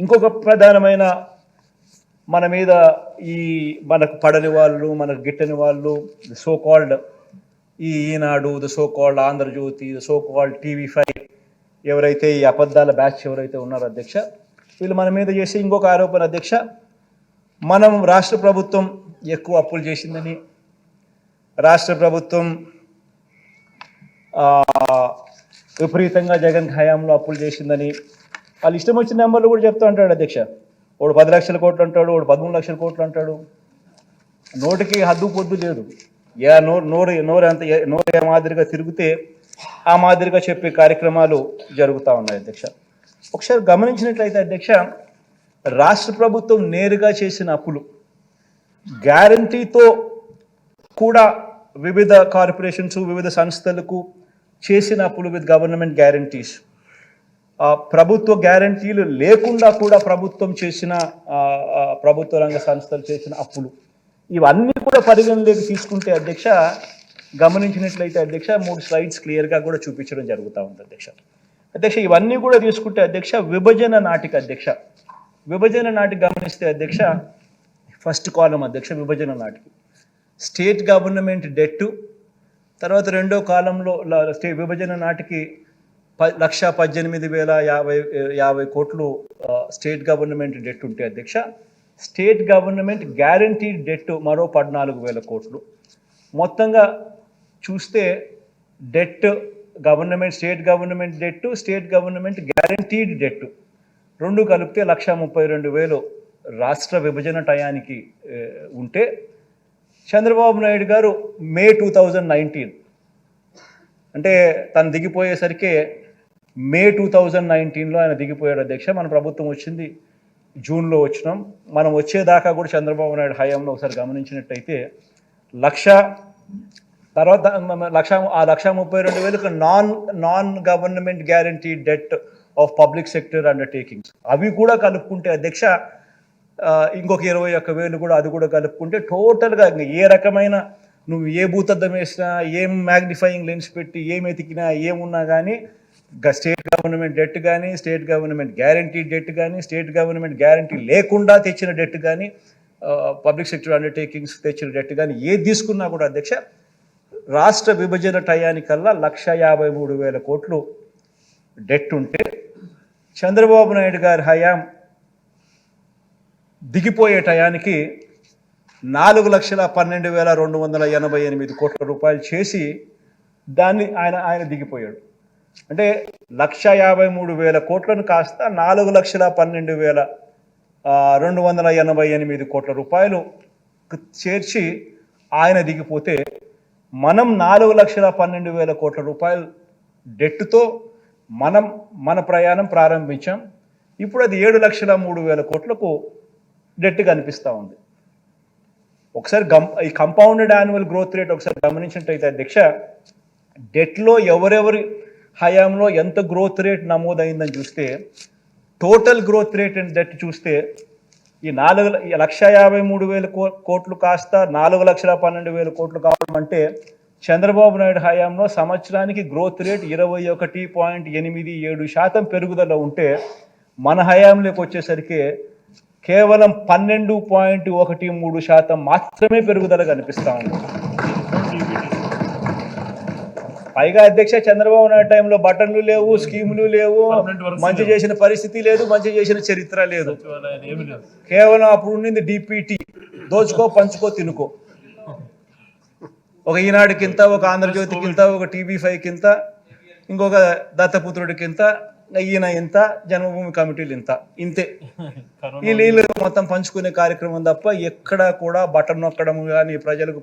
ఇంకొక ప్రధానమైన మన మీద ఈ మనకు పడని వాళ్ళు, మనకు గిట్టని వాళ్ళు, so called Eenadu, the so called Andhrajyothi, the so called TV5 ఎవరైతే ఈ అబద్ధాల బ్యాచ్ ఎవరైతే ఉన్నారో అధ్యక్ష, వీళ్ళు మన మీద చేసే ఇంకొక ఆరోపణ అధ్యక్ష, మనం రాష్ట్ర ప్రభుత్వం ఎక్కువ అప్పులు చేసిందని, రాష్ట్ర ప్రభుత్వం విపరీతంగా జగన్ హయాంలో అప్పులు చేసిందని వాళ్ళు ఇష్టం వచ్చిన నెంబర్లు కూడా చెప్తూ ఉంటాడు అధ్యక్ష. వాడు 10 లక్షల కోట్లు అంటాడు, వాడు 13 లక్షల కోట్లు అంటాడు. నోటికి హద్దు పొద్దు లేదు. నోరు ఏ మాదిరిగా తిరిగితే ఆ మాదిరిగా చెప్పే కార్యక్రమాలు జరుగుతూ ఉన్నాయి అధ్యక్ష. ఒకసారి గమనించినట్లయితే అధ్యక్ష, రాష్ట్ర ప్రభుత్వం నేరుగా చేసిన అప్పులు, గ్యారంటీతో కూడా వివిధ కార్పొరేషన్స్, వివిధ సంస్థలకు చేసిన అప్పులు విత్ గవర్నమెంట్ గ్యారంటీస్, ప్రభుత్వ గ్యారంటీలు లేకుండా కూడా ప్రభుత్వం చేసిన ప్రభుత్వ రంగ సంస్థలు చేసిన అప్పులు, ఇవన్నీ కూడా పరిగణలోకి తీసుకుంటే అధ్యక్ష, గమనించినట్లయితే అధ్యక్ష 3 స్లైడ్స్ క్లియర్గా కూడా చూపించడం జరుగుతూ ఉంది అధ్యక్ష. అధ్యక్ష ఇవన్నీ కూడా తీసుకుంటే అధ్యక్ష విభజన నాటికి అధ్యక్ష, విభజన నాటికి గమనిస్తే అధ్యక్ష, ఫస్ట్ కాలం అధ్యక్ష విభజన నాటికి స్టేట్ గవర్నమెంట్ డెట్టు, తర్వాత రెండో కాలంలో విభజన నాటికి 1,18,050 కోట్లు స్టేట్ గవర్నమెంట్ డెట్ ఉంటే అధ్యక్ష, స్టేట్ గవర్నమెంట్ గ్యారంటీడ్ డెట్ మరో 14,000 కోట్లు. మొత్తంగా చూస్తే debt government, state government debt, state government guaranteed debt రెండు కలిపితే 1,32,000 రాష్ట్ర విభజన టయానికి ఉంటే, చంద్రబాబు నాయుడు గారు మే 2019 అంటే తను దిగిపోయేసరికి మే 2019లో ఆయన దిగిపోయాడు అధ్యక్ష. మన ప్రభుత్వం వచ్చింది జూన్లో వచ్చినాం. మనం వచ్చేదాకా కూడా చంద్రబాబు నాయుడు హయాంలో ఒకసారి గమనించినట్టయితే 1,32,000 non government guarantee det of public sector undertakings, అవి కూడా కలుపుకుంటే అధ్యక్ష ఇంకొక 21,000 కూడా, అది కూడా కలుపుకుంటే టోటల్గా ఏ రకమైన నువ్వు ఏ భూతద్దం వేసినా, ఏం మ్యాగ్నిఫైయింగ్ లెన్స్ పెట్టి ఏం ఎతికినా, ఏమున్నా కానీ స్టేట్ గవర్నమెంట్ డెట్ కానీ, స్టేట్ గవర్నమెంట్ గ్యారంటీ డెట్ కానీ, స్టేట్ గవర్నమెంట్ గ్యారంటీ లేకుండా తెచ్చిన డెట్ కానీ, పబ్లిక్ సెక్టర్ అండర్టేకింగ్స్ తెచ్చిన డెట్ కానీ ఏది తీసుకున్నా కూడా అధ్యక్ష, రాష్ట్ర విభజన టయానికల్లా 1,53,000 కోట్లు డెట్ ఉంటే, చంద్రబాబు నాయుడు గారి హయాం దిగిపోయే టయానికి 4,12,288 కోట్ల రూపాయలు చేసి దాన్ని ఆయన దిగిపోయాడు. అంటే 1,53,000 కోట్లను కాస్త 4,12,288 కోట్ల రూపాయలు చేర్చి ఆయన దిగిపోతే, మనం 4,12,000 కోట్ల రూపాయలు డెట్తో మన ప్రయాణం ప్రారంభించాం. ఇప్పుడు అది 7,03,000 కోట్లకు డెట్ కనిపిస్తూ ఉంది. ఒకసారి ఈ కంపౌండెడ్ యాన్యువల్ గ్రోత్ రేట్ ఒకసారి గమనించినట్టయితే అధ్యక్ష, డెట్లో ఎవరెవరి హయాంలో ఎంత గ్రోత్ రేట్ నమోదైందని చూస్తే, total growth rate and debt చూస్తే ఈ 1,53,000 కోట్లు కాస్త 4,12,000 కోట్లు కావడం అంటే, చంద్రబాబు నాయుడు హయాంలో సంవత్సరానికి గ్రోత్ రేట్ 21.87% పెరుగుదల ఉంటే, మన హయాంలోకి వచ్చేసరికి కేవలం 12.13% మాత్రమే పెరుగుదల కనిపిస్తూ ఉంది. పైగా అధ్యక్ష చంద్రబాబు నాయుడు టైంలో బటన్లు లేవు, స్కీములు లేవు, మంచి చేసిన పరిస్థితి లేదు, మంచి చేసిన చరిత్ర లేదు. కేవలం అప్పుడు ఉండింది DPT, దోచుకో పంచుకో తినుకో. ఒక ఈనాడుకింత, ఒక ఆంధ్రజ్యోతికింత, ఒక TV5కింత, ఇంకొక దత్తపుత్రుడికింత, ఈయన ఇంత, జన్మభూమి కమిటీలు ఇంతే. ఈ నీళ్ళు మొత్తం పంచుకునే కార్యక్రమం తప్ప ఎక్కడా కూడా బటన్ నొక్కడం కానీ, ప్రజలకు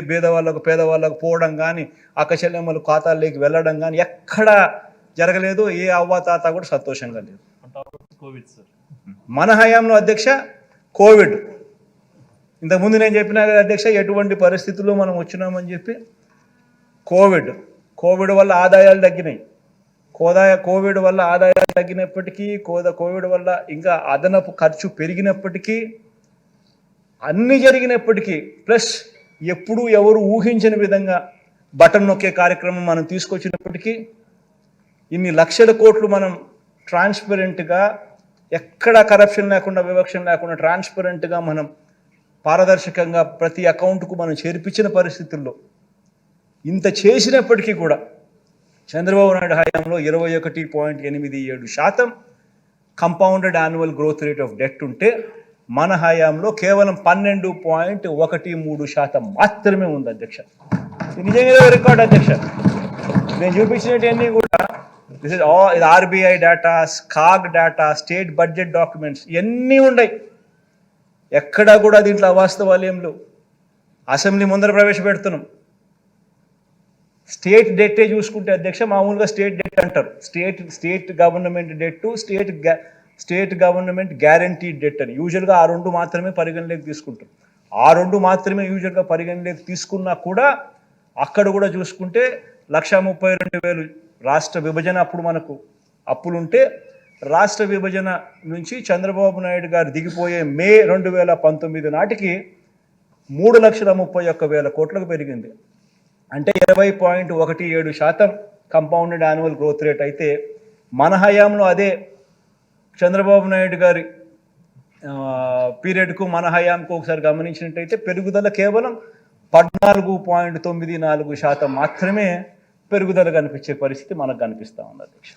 పేదవాళ్ళకు పోవడం కానీ, అక్కచెల్లెమ్మలు ఖాతాల్లోకి వెళ్ళడం కానీ ఎక్కడా జరగలేదు. ఏ అవ్వాతాత కూడా సంతోషంగా లేదు. మన హయాంలో అధ్యక్ష కోవిడ్, ఇంతకుముందు నేను చెప్పినా కదా అధ్యక్ష, ఎటువంటి పరిస్థితుల్లో మనం వచ్చినామని చెప్పి. కోవిడ్ వల్ల ఆదాయాలు తగ్గినాయి. కోవిడ్ వల్ల ఆదాయాలు తగ్గినప్పటికీ, కోవిడ్ వల్ల ఇంకా అదనపు ఖర్చు పెరిగినప్పటికీ, అన్నీ జరిగినప్పటికీ, ప్లస్ ఎప్పుడూ ఎవరు ఊహించని విధంగా బటన్ నొక్కే కార్యక్రమం మనం తీసుకొచ్చినప్పటికీ, ఇన్ని లక్షల కోట్లు మనం ట్రాన్స్పరెంట్గా ఎక్కడ కరప్షన్ లేకుండా, వివక్ష లేకుండా ట్రాన్స్పరెంట్గా మనం పారదర్శకంగా ప్రతి అకౌంట్కు మనం చేర్పించిన పరిస్థితుల్లో ఇంత చేసినప్పటికీ కూడా చంద్రబాబు నాయుడు హయాంలో 21.87% compounded annual growth rate of debt ఉంటే మన హయాంలో కేవలం 12.13% మాత్రమే ఉంది అధ్యక్ష. నిజంగా రికార్డ్ అధ్యక్ష. నేను చూపించినవన్నీ కూడా దిస్ ఇస్ ఇది RBI data, CAG data, state budget documents ఇవన్నీ ఉన్నాయి. ఎక్కడా కూడా దీంట్లో అవాస్తవాలు ఏం లేవు. అసెంబ్లీ ముందర ప్రవేశపెడుతున్నాం. స్టేట్ డెట్టే చూసుకుంటే అధ్యక్ష మామూలుగా స్టేట్ డెట్ అంటారు. State government debt, state government guaranteed debt అని యూజువల్గా ఆ రెండు మాత్రమే పరిగణలోకి తీసుకుంటారు. ఆ రెండు మాత్రమే యూజువల్గా పరిగణలోకి తీసుకున్నా కూడా అక్కడ కూడా చూసుకుంటే 1,32,000 రాష్ట్ర విభజన అప్పుడు మనకు అప్పులుంటే రాష్ట్ర విభజన నుంచి చంద్రబాబు నాయుడు గారు దిగిపోయే మే 2019 నాటికి 3,31,000 కోట్లకు పెరిగింది. అంటే 20.17% కంపౌండెడ్ యాన్యువల్ గ్రోత్ రేట్ అయితే మన హయాంలో అదే చంద్రబాబు నాయుడు గారి పీరియడ్కు మన హయాంకు ఒకసారి గమనించినట్టయితే పెరుగుదల కేవలం 14.94% మాత్రమే పెరుగుదల కనిపించే పరిస్థితి మనకు కనిపిస్తూ ఉంది అధ్యక్ష.